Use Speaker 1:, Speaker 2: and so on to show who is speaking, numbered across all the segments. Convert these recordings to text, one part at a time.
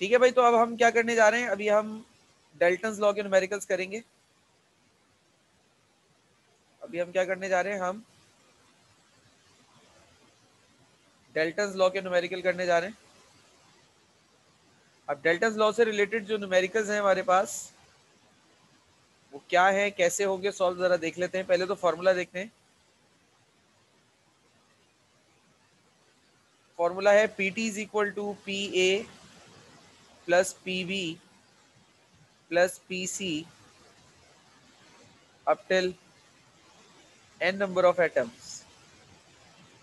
Speaker 1: ठीक है भाई, तो अब हम क्या करने जा रहे हैं, अभी हम डाल्टन्स लॉ के न्यूमेरिकल्स करेंगे। अभी हम क्या करने जा रहे हैं, हम डाल्टन्स लॉ के न्यूमेरिकल करने जा रहे हैं। अब डाल्टन्स लॉ से रिलेटेड जो न्यूमेरिकल्स हैं हमारे पास वो क्या है, कैसे होंगे सॉल्व, जरा देख लेते हैं। पहले तो फॉर्मूला देखते हैं। फॉर्मूला है P T is equal to P A plus P B plus P C up till n number of atoms.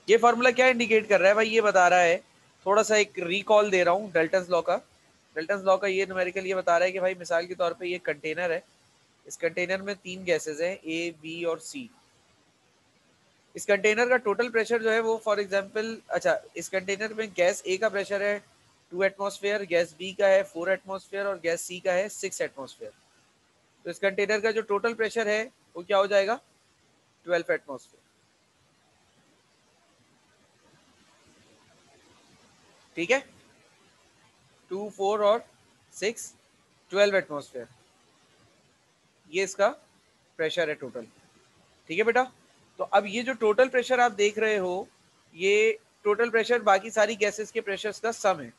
Speaker 1: ये फॉर्मूला क्या इंडिकेट कर रहा है भाई, ये बता रहा है, थोड़ा सा एक रिकॉल दे रहा हूँ डाल्टन्स लॉ का। डाल्टन्स लॉ का ये न्यूमेरिकल ये बता रहा है कि भाई मिसाल के तौर पे ये कंटेनर है, इस कंटेनर में 3 गैसेस हैं, ए बी और सी। इस कंटेनर का टोटल प्रेशर जो है वो फॉर एग्जांपल, अच्छा, इस कंटेनर में गैस ए का प्रेशर है 2 एटमॉस्फेयर, गैस बी का है 4 एटमॉस्फेयर और गैस सी का है 6 एटमॉस्फेयर। तो इस कंटेनर का जो टोटल प्रेशर है वो क्या हो जाएगा, 12 एटमॉस्फेयर। ठीक है, 2 4 और 6, 12 एटमॉस्फेयर, ये इसका प्रेशर है टोटल। ठीक है बेटा, तो अब ये जो टोटल प्रेशर आप देख रहे हो, ये टोटल प्रेशर बाकी सारी गैसेस के प्रेशर्स का सम है।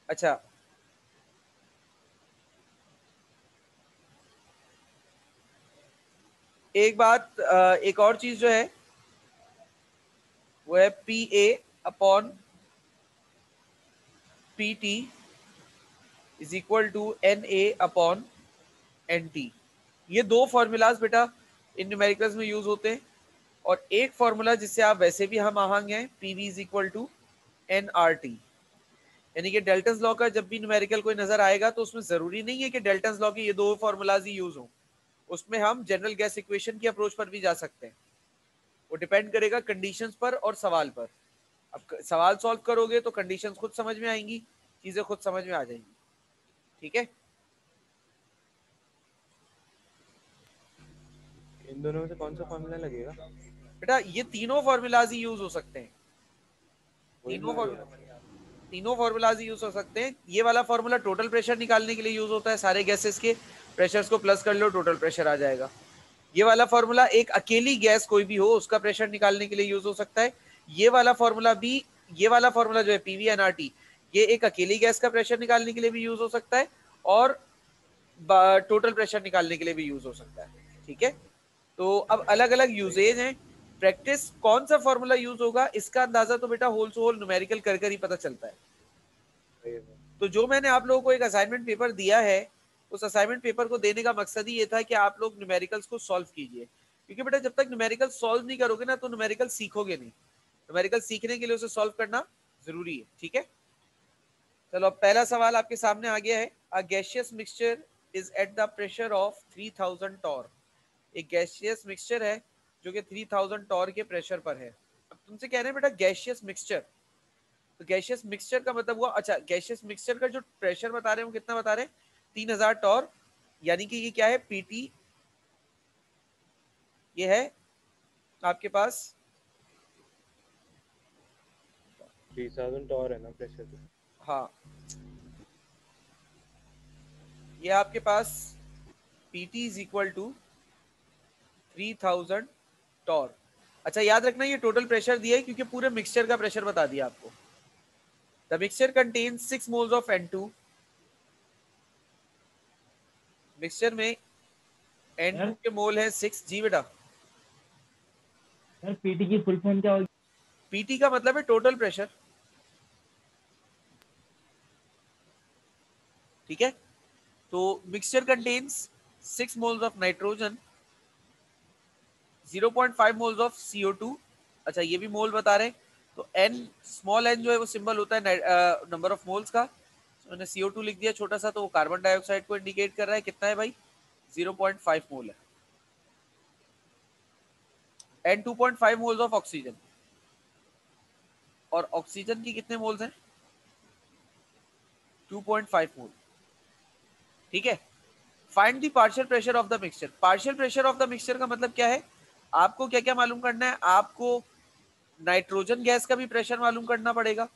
Speaker 1: अच्छा, एक बात, एक और चीज जो है वो है P A upon P T is equal to N A upon N T. ये दो फॉर्मूलाज बेटा इन न्यूमेरिकल्स में यूज होते हैं। और एक फॉर्मूला जिससे आप वैसे भी हम आहंग हैं, P V is equal to N R T. यानी कि डाल्टन्स लॉ का जब भी न्यूमेरिकल कोई नजर आएगा तो उसमें जरूरी नहीं है कि डाल्टन्स लॉ के ये दो फॉर्मूलाज ही यूज हो, उसमें हम जनरल गैस इक्वेशन की अप्रोच पर भी जा सकते हैं। वो डिपेंड करेगा कंडीशंस पर और सवाल पर। अब सवाल सॉल्व करोगे तो कंडीशंस खुद समझ में आएंगी, चीजें खुद समझ में आ जाएंगी। ठीक है,
Speaker 2: इन दोनों में से कौन सा फॉर्मूला लगेगा?
Speaker 1: बेटा ये तीनों फॉर्मूलाज ही यूज हो सकते हैं।
Speaker 2: वही
Speaker 1: तीनों
Speaker 2: पूछ रहा
Speaker 1: फॉर्मूला,
Speaker 2: हूँ।
Speaker 1: तीनों फॉर्मूलाज यूज हो सकते हैं। ये वाला फॉर्मूला टोटल प्रेशर निकालने के लिए यूज होता है, सारे गैसेस के प्रेशर्स को प्लस कर लो टोटल प्रेशर आ जाएगा। ये वाला फॉर्मूला एक अकेली गैस कोई भी हो उसका प्रेशर निकालने के लिए यूज हो सकता है। ये वाला फॉर्मूला भी, ये वाला फॉर्मूला जो है पीवीएनआरटी, ये एक अकेली गैस का प्रेशर निकालने के लिए भी यूज हो सकता है और टोटल प्रेशर निकालने के लिए भी यूज हो सकता है। ठीक है, तो अब अलग अलग यूजेज हैं। प्रैक्टिस कौन सा फॉर्मूला यूज होगा इसका अंदाजा तो बेटा होल टू होल न्यूमेरिकल कर कर ही पता चलता है। तो जो मैंने आप लोगों को एक असाइनमेंट पेपर दिया है, उस असाइनमेंट पेपर को देने का मकसद ही ये था कि आप लोग न्यूमेरिकल्स को सॉल्व कीजिए। क्योंकि बेटा जब तक न्यूमेरिकल सॉल्व नहीं करोगे ना तो न्यूमेरिकल सीखोगे नहीं। न्यूमेरिकल सीखने के लिए उसे सॉल्व करना जरूरी है। ठीक है, चलो अब पहला सवाल आपके सामने आ गया है। A gaseous mixture is at the pressure of 3000 torr. एक गैसियस मिक्सचर है जो कि 3000 टॉर के प्रेशर पर है। अब तुमसे कह रहे हैं बेटा गैसियस मिक्सचर, तो गैसियस मिक्सचर का मतलब हुआ, अच्छा, गैसियस मिक्सचर का जो प्रेशर बता रहे हैं वो कितना बता रहे हैं, 3000 टॉर। यानी कि ये क्या है, पीटी, ये है आपके पास,
Speaker 2: 3000 और है ना प्रेशर पे?
Speaker 1: हाँ, ये आपके पास PT is equal to 3000 torr. अच्छा याद रखना ये टोटल प्रेशर दिया है क्योंकि पूरे मिक्सचर का प्रेशर बता दिया आपको। The mixture contains 6 moles of N2। Mixture में N2
Speaker 3: सर
Speaker 1: के मोल है 6। जी बेटा,
Speaker 3: सर पीटी की फुल फॉर्म क्या होगी?
Speaker 1: पीटी का मतलब है टोटल प्रेशर। ठीक है, तो mixture contains 6 moles of nitrogen, 0.5 moles of CO2। अच्छा ये भी मोल बता रहे हैं, तो n, स्मॉल n जो है वो सिंबल होता है नंबर ऑफ मोल्स का। तो मैंने CO2 लिख दिया छोटा सा, तो वो कार्बन डाइऑक्साइड को इंडिकेट कर रहा है। कितना है भाई, 0.5 मोल है। एंड 2.5 मोल्स ऑफ ऑक्सीजन, और ऑक्सीजन की कितने मोल्स हैं, 2.5 मोल। ठीक है, find the partial pressure of the mixture. Partial pressure of the mixture का मतलब क्या है, आपको क्या क्या मालूम करना है, आपको नाइट्रोजन गैस का भी प्रेशर मालूम करना पड़ेगा,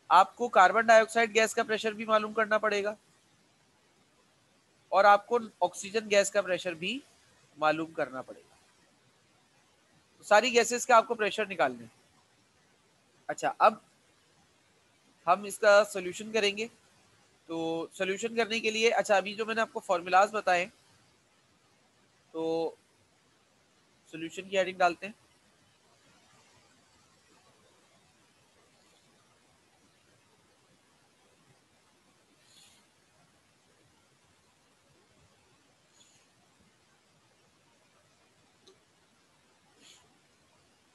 Speaker 1: आपको कार्बन डाइऑक्साइड गैस का प्रेशर भी मालूम करना पड़ेगा और आपको ऑक्सीजन गैस का प्रेशर भी मालूम करना पड़ेगा। तो सारी गैसेस का आपको प्रेशर निकालने। अच्छा, अब हम इसका सोल्यूशन करेंगे। तो सोल्यूशन करने के लिए, अच्छा अभी जो मैंने आपको फॉर्मूलाज बताए, तो सोल्यूशन की हेडिंग डालते हैं।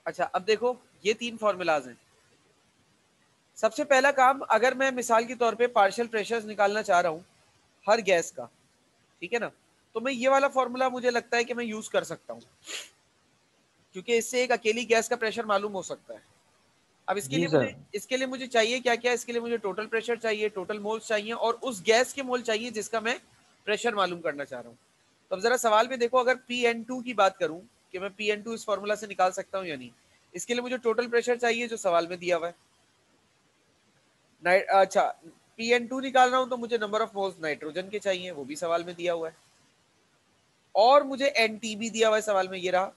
Speaker 1: अच्छा, अब देखो ये 3 फॉर्मूलाज हैं। सबसे पहला काम, अगर मैं मिसाल के तौर पे पार्शियल प्रेशर्स निकालना चाह रहा हूं हर गैस का, ठीक है ना, तो मैं ये वाला फॉर्मूला मुझे लगता है कि मैं यूज कर सकता हूं, क्योंकि इससे एक अकेली गैस का प्रेशर मालूम हो सकता है। अब
Speaker 3: जी सर।
Speaker 1: इसके लिए मुझे चाहिए क्या क्या? इसके लिए मुझे टोटल प्रेशर चाहिए, टोटल मोल्स चाहिए, और उस गैस के मोल चाहिए जिसका मैं प्रेशर मालूम करना चाह रहा हूँ। तो अब जरा सवाल में देखो, अगर Pn2 की बात करूं कि मैं Pn2 इस फॉर्मूला से निकाल सकता हूं या नहीं, इसके लिए मुझे टोटल प्रेशर चाहिए जो सवाल में दिया हुआ है। अच्छा, Pn2 निकाल रहा हूं तो मुझे नंबर ऑफ मोल्स नाइट्रोजन के चाहिए, वो भी सवाल में दिया हुआ है। और मुझे Nt भी दिया हुआ है सवाल में, ये रहा।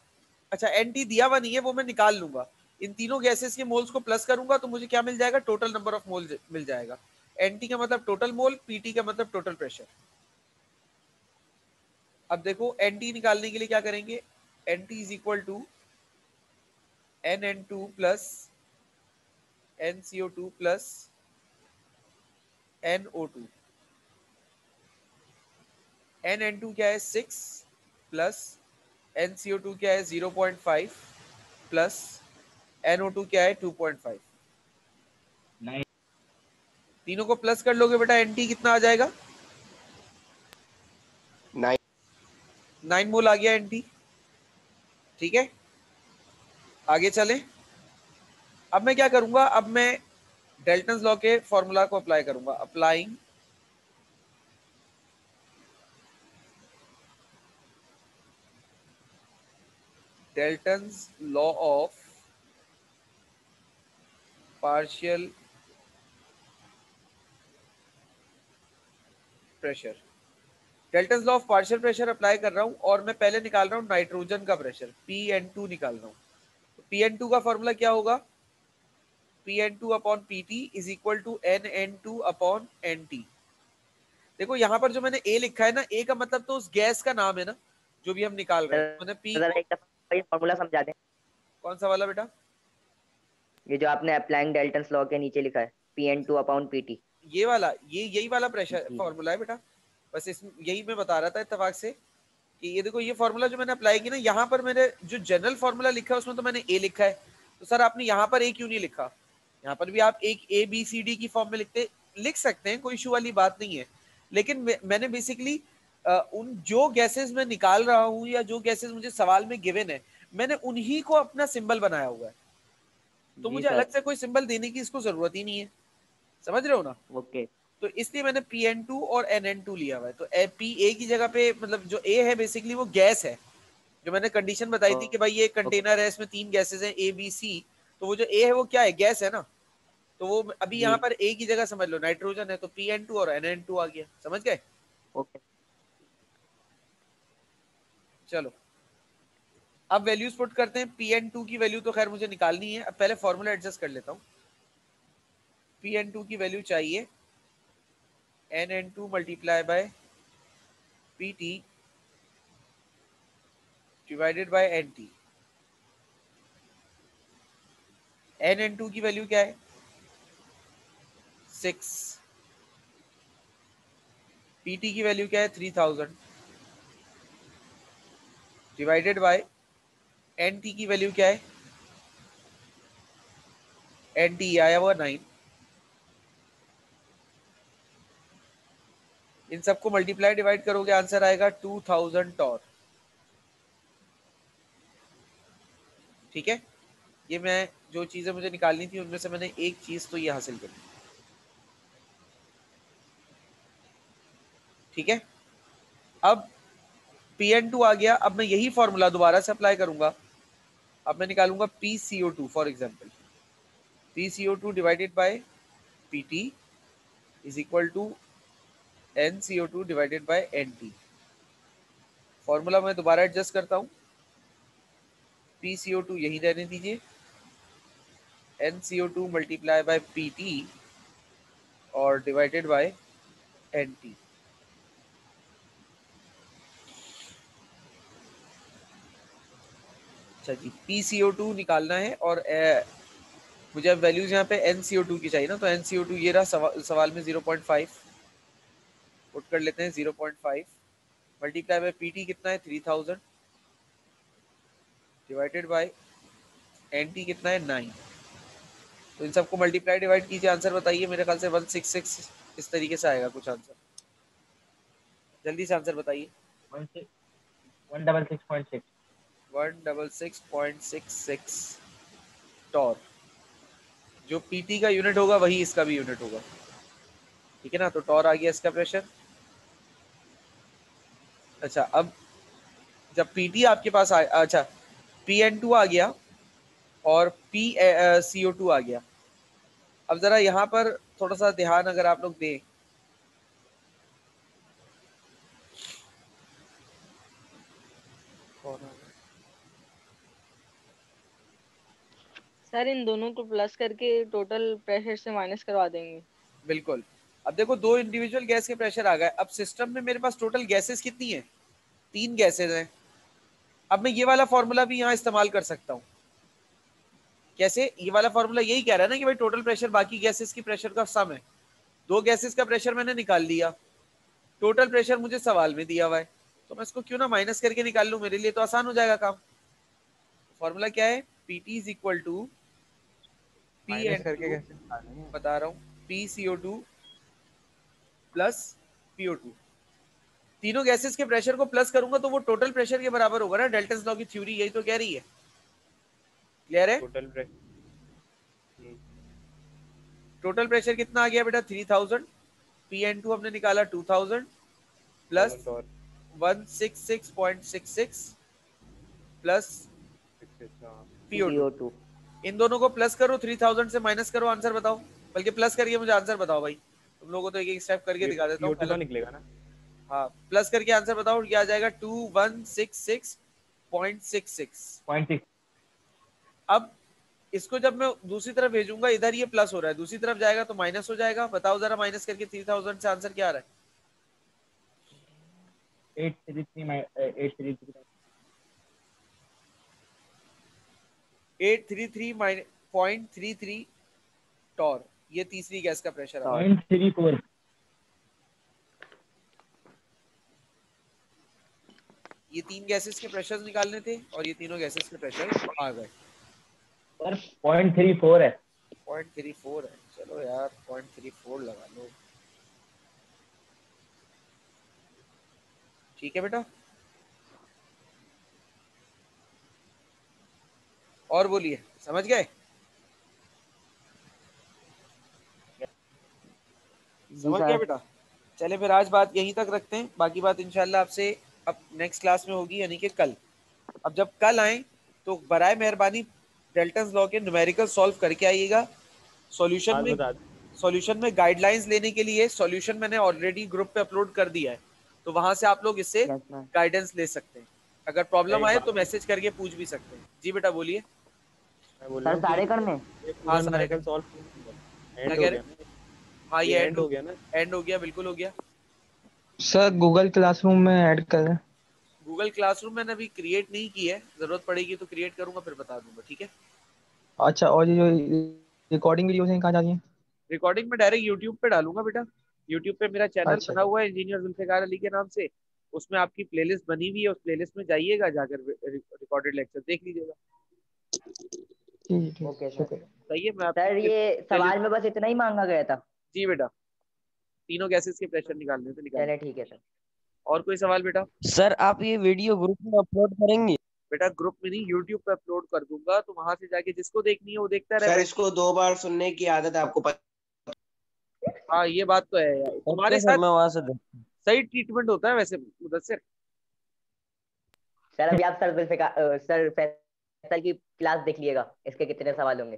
Speaker 1: अच्छा, Nt दिया हुआ नहीं है, वो मैं निकाल लूंगा। इन तीनों गैसेस के मोल्स को प्लस करूंगा तो मुझे क्या मिल जाएगा? टोटल नंबर ऑफ मोल मिल जाएगा। Nt का मतलब टोटल मोल, Pt का मतलब टोटल प्रेशर। अब देखो Nt निकालने के लिए क्या करेंगे? Nt is equal to NN2 plus NCO2 plus NO2। NN2 क्या है? 6 प्लस NCO2 क्या है? 0.5 प्लस NO2 क्या है? 2.5।
Speaker 3: नहीं।
Speaker 1: तीनों को प्लस कर लोगे बेटा, Nt कितना आ जाएगा? 9 मोल आ गया Nt। ठीक है, आगे चलें। अब मैं क्या करूंगा? अब मैं डेल्टन्स लॉ के फॉर्मूला को अप्लाई करूंगा। Applying Dalton's law of partial pressure. Dalton's law of partial pressure apply कर रहा हूं और मैं पहले निकाल रहा हूं नाइट्रोजन का प्रेशर, Pn2 निकाल रहा हूं। तो Pn2 का फॉर्मूला क्या होगा? Pn2 upon Pt is equal to NN2 upon Nt। देखो यहाँ पर जो मैंने A लिखा है ना, A का मतलब तो उस गैस का नाम है ना, जो भी हम निकाल रहे हैं। तो मैंने P
Speaker 4: जरा
Speaker 1: को,
Speaker 4: एक दफा ये फॉर्मूला समझा दें।
Speaker 1: कौन सा वाला बेटा?
Speaker 4: ये जो आपने अप्लाइंग डेल्टन्स लॉ के नीचे लिखा है, Pn2 अपॉन Pt।
Speaker 1: ये वाला, ये यही वाला प्रेशर
Speaker 4: जी
Speaker 1: फॉर्मूला है बेटा। बस इस यही मैं बता रहा था इत्तेफाक से कि ये देखो, ये फॉर्मूला जो मैंने अप्लाई किया ना, यहाँ पर मैंने जो जनरल फॉर्मूला लिखा है उसमें तो मैंने ए लिखा है। तो सर आपने यहाँ पर ए क्यों नहीं लिखा? यहाँ पर भी आप एक ABCD की फॉर्म में लिख सकते हैं, कोई इशू वाली बात नहीं है। लेकिन मैंने बेसिकली उन जो गैसेस में निकाल रहा हूँ या जो गैसेस मुझे सवाल में गिवन है, मैंने उन्हीं को अपना सिंबल बनाया हुआ है। तो
Speaker 4: जी
Speaker 1: मुझे अलग
Speaker 4: सर।
Speaker 1: से कोई सिंबल देने की इसको जरूरत ही नहीं है। समझ रहे हो ना?
Speaker 4: ओके।
Speaker 1: तो इसलिए मैंने Pn2 और NN2 लिया हुआ है। तो Pa की जगह पे, मतलब जो A है बेसिकली वो गैस है, जो मैंने कंडीशन बताई थी कि भाई ये
Speaker 4: ओके।
Speaker 1: कंटेनर है, इसमें 3 गैसेस हैं A B C। तो वो जो A है वो क्या है? गैस है ना। तो वो अभी
Speaker 4: जी।
Speaker 1: यहाँ पर A की जगह समझ लो नाइट्रोजन है, तो Pn2 और NN2 आ गया। समझ गए?
Speaker 4: ओके।
Speaker 1: चलो, अब वैल्यूज पुट करते हैं। Pn2 की वैल्यू तो खैर मुझे निकालनी है, अब पहले फॉर्मूला एडजस्ट कर लेता हूँ। Pn2 की वैल्यू चाहिए NN2 multiply by Pt divided by Nt। NN2 की वैल्यू क्या है? 6। Pt की वैल्यू क्या है? 3000 डिवाइडेड बाय Nt की वैल्यू क्या है? Nt आया हुआ 9। इन सबको मल्टीप्लाई डिवाइड करोगे, आंसर आएगा 2000 टॉर। ठीक है, ये मैं जो चीजें मुझे निकालनी थी उनमें से मैंने एक चीज तो ये हासिल कर ली। ठीक है, अब Pn2 आ गया। अब मैं यही फॉर्मूला दोबारा से अप्लाई करूंगा। अब मैं निकालूंगा PCO2 for example. PCO2 divided by PT is equal to NCO2 divided by NT। Formula मैं दोबारा एडजस्ट करता हूँ, PCO2 यही रहने दीजिए, NCO2 मल्टीप्लाई बाय PT और डिवाइडेड बाय NT। अच्छा जी, PCO2 निकालना है और मुझे अब वैल्यूज यहाँ पे NCO2 की चाहिए ना, तो NCO2 ये रहा सवाल में 0.5 पुट कर लेते हैं, 0.5 मल्टीप्लाई बाय PT कितना है 3000 डिवाइडेड बाय NT कितना है 9। तो इन सबको मल्टीप्लाई डिवाइड कीजिए, आंसर बताइए। मेरे ख्याल से 166 इस तरीके से आएगा कुछ आंसर। जल्दी से आंसर बताइए।
Speaker 3: 166.6।
Speaker 1: 166.66 टॉर। जो PT का यूनिट होगा वही इसका भी यूनिट होगा, ठीक है ना। तो टॉर आ गया इसका प्रेशर। अच्छा, अब जब PT आपके पास अच्छा PN2 आ गया और PCO2 आ गया। अब जरा यहाँ पर थोड़ा सा ध्यान अगर आप लोग दें,
Speaker 5: सर इन दोनों को प्लस करके टोटल प्रेशर से माइनस करवा देंगे।
Speaker 1: बिल्कुल। अब देखो दो इंडिविजुअल गैस के प्रेशर आ गए। अब सिस्टम में मेरे पास टोटल गैसेस कितनी है? 3 गैसेस हैं। अब मैं ये वाला फॉर्मूला भी यहाँ इस्तेमाल कर सकता हूँ। कैसे? ये वाला फॉर्मूला यही कह रहा है ना कि भाई टोटल प्रेशर बाकी गैसेस की प्रेशर का सम है। दो गैसेस का प्रेशर मैंने निकाल लिया, टोटल प्रेशर मुझे सवाल में दिया हुआ है, तो मैं इसको क्यों ना माइनस करके निकाल लूं, मेरे लिए तो आसान हो जाएगा काम। फॉर्मूला क्या है? PT is equal to
Speaker 2: minus करके
Speaker 1: PN2,
Speaker 2: कैसे निकालेंगे?
Speaker 1: बता रहा हूँ, PCO2 प्लस PO2। तीनों गैसेस के प्रेशर को प्लस करूंगा तो वो टोटल प्रेशर के बराबर होगा ना। डेल्टन्स लॉ की थ्योरी यही तो कह रही है। क्लियर है?
Speaker 2: टोटल प्रेशर
Speaker 1: टोटल प्रेशर कितना आ गया बेटा? 3000। PN2 हमने निकाला 2000 प्लस 166.66 प्लस PO2।
Speaker 4: CO2
Speaker 1: इन दोनों को प्लस करो, 3000 से माइनस करो, आंसर बताओ। बल्कि प्लस करके मुझे आंसर बताओ भाई, तुम लोगों को तो एक एक स्टेप करके दिखा देता हूँ
Speaker 2: CO2 का निकलेगा ना।
Speaker 1: हाँ, प्लस करके आंसर बताओ, क्या आ जाएगा? 2166.66।
Speaker 3: 0.6।
Speaker 1: अब इसको जब मैं दूसरी तरफ भेजूंगा, इधर ये प्लस हो रहा है, दूसरी तरफ जाएगा तो माइनस हो जाएगा। बताओ जरा, माइनस करके 3000 से आंसर क्या आ रहा है?
Speaker 3: 833
Speaker 1: 833.33 टॉर। ये तीसरी गैस का प्रेशर आ रहा है।
Speaker 3: 0.34।
Speaker 1: ये तीन गैसेस के प्रेशर निकालने थे और ये तीनों गैसेस के प्रेशर आ गए।
Speaker 3: सर 0.34 है।
Speaker 1: 0.34 है, चलो यार 0.34 लगा लो, ठीक है बेटा। और बोलिए, समझ गए? समझ गया बेटा? चले फिर आज बात यहीं तक रखते हैं, बाकी बात इंशाल्लाह आपसे अब नेक्स्ट क्लास में होगी, यानी कि कल। अब जब कल आए तो बराए मेहरबानी डेल्टन्स लॉ के न्यूमेरिकल सॉल्व करके आइएगा। सॉल्यूशन
Speaker 2: आज
Speaker 1: में
Speaker 2: बता
Speaker 1: गाइडलाइंस लेने के लिए सॉल्यूशन मैंने ऑलरेडी ग्रुप पे अपलोड कर दिया है, तो वहां से आप लोग इससे गाइडेंस ले सकते हैं। अगर प्रॉब्लम
Speaker 2: एक
Speaker 1: आए
Speaker 2: बात
Speaker 1: तो मैसेज करके पूछ भी सकते हैं। जी बेटा बोलिए।
Speaker 2: मैं बोल रहा
Speaker 4: सर
Speaker 2: हूँ
Speaker 4: सारे
Speaker 2: कि
Speaker 4: करने।
Speaker 2: ये
Speaker 1: हाँ
Speaker 2: पूरा
Speaker 1: सारे
Speaker 2: न्यूमेरिकल
Speaker 1: करने।
Speaker 2: सॉल्व
Speaker 1: क्या
Speaker 2: एंड
Speaker 1: कह
Speaker 2: हो
Speaker 1: रहे?
Speaker 2: गया ना?
Speaker 1: हाँ ये
Speaker 2: एंड हो गया ना?
Speaker 1: एंड हो गया, बिल्कुल हो गया।
Speaker 6: सर गूगल क्लासरूम में ऐड कर दें।
Speaker 1: गूगल क्लासरूम मैंने अभी क्रिएट नहीं की है, जरूरत पड़ेगी तो क्रिएट करूंगा, फिर बता दूंगा, ठीक है।
Speaker 6: अच्छा, और ये जो रिकॉर्डिंग वीडियोस हैं कहाँ जाती हैं?
Speaker 1: रिकॉर्डिंग में डायरेक्ट यूट्यूब पे डालूंगा बेटा। यूट्यूब पे मेरा चैनल
Speaker 6: अच्छा
Speaker 1: बना हुआ है इंजीनियर जुल्फिकार अली के नाम से, उसमें आपकी प्लेलिस्ट बनी हुई है, उस प्लेलिस्ट में जाइएगा, जाकर रिकॉर्डेड लेक्चर देख लीजिएगा।
Speaker 6: ठीक
Speaker 4: ओके
Speaker 6: ठीक,
Speaker 4: सर।
Speaker 6: शुक्रिया।
Speaker 1: सही है, मैं
Speaker 4: सर
Speaker 1: आपकी
Speaker 4: ये
Speaker 1: प्लेलिस्ट।
Speaker 4: सवाल में बस इतना ही मांगा गया था।
Speaker 1: जी बेटा, तीनों गैसेस के प्रेशर निकालने थे, निकाल।
Speaker 4: चले ठीक है सर।
Speaker 1: और कोई सवाल बेटा?
Speaker 7: सर आप ये वीडियो ग्रुप में अपलोड करेंगे?
Speaker 1: बेटा ग्रुप में नहीं, यूट्यूब पे अपलोड कर दूंगा, तो वहां से जाके जिसको देखनी है वो देखता रहे
Speaker 8: सर
Speaker 1: भाई।
Speaker 8: इसको 2 बार सुनने की आदत है, आपको पता?
Speaker 1: हाँ ये बात तो है यार, तुम्हारे
Speaker 7: ओके सर,
Speaker 1: साथ
Speaker 7: मैं वहां से देख।
Speaker 1: सही ट्रीटमेंट होता है वैसे मुदस्सिर।
Speaker 4: सर अभी आप सर फैसल की क्लास देख लीजिएगा, इसके कितने सवाल होंगे।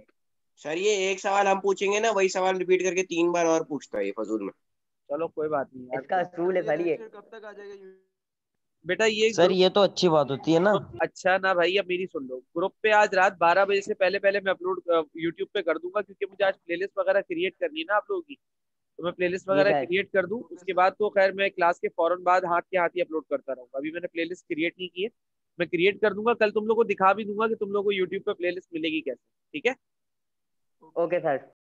Speaker 8: सर ये एक सवाल हम पूछेंगे ना, वही सवाल रिपीट करके 3 बार और पूछता है ये फजूल में।
Speaker 1: चलो कोई बात नहीं यार।
Speaker 4: इसका असूल है सर ये।
Speaker 2: कब तक आ जाएगा?
Speaker 1: बेटा ये
Speaker 7: सर ये तो अच्छी बात होती है ना।
Speaker 1: अच्छा ना भाई, अब मेरी सुन लो। ग्रुप पे आज रात 12 बजे से पहले पहले मैं अपलोड यूट्यूब पे कर दूंगा, क्योंकि मुझे आज प्लेलिस्ट वगैरह क्रिएट करनी है ना आप लोगों की। तो मैं प्लेलिस्ट
Speaker 4: जी
Speaker 1: वगैरह
Speaker 4: सर।
Speaker 1: क्रिएट कर दूं, उसके बाद तो खैर मैं क्लास के फौरन बाद हाथ के हाथ ही अपलोड करता रहूंगा। अभी मैंने प्लेलिस्ट क्रिएट नहीं की है, मैं क्रिएट कर दूंगा। कल तुम लोग को दिखा भी दूंगा कि तुम लोग को यूट्यूब पे प्लेलिस्ट मिलेगी कैसे। ठीक है?
Speaker 4: Okay sir.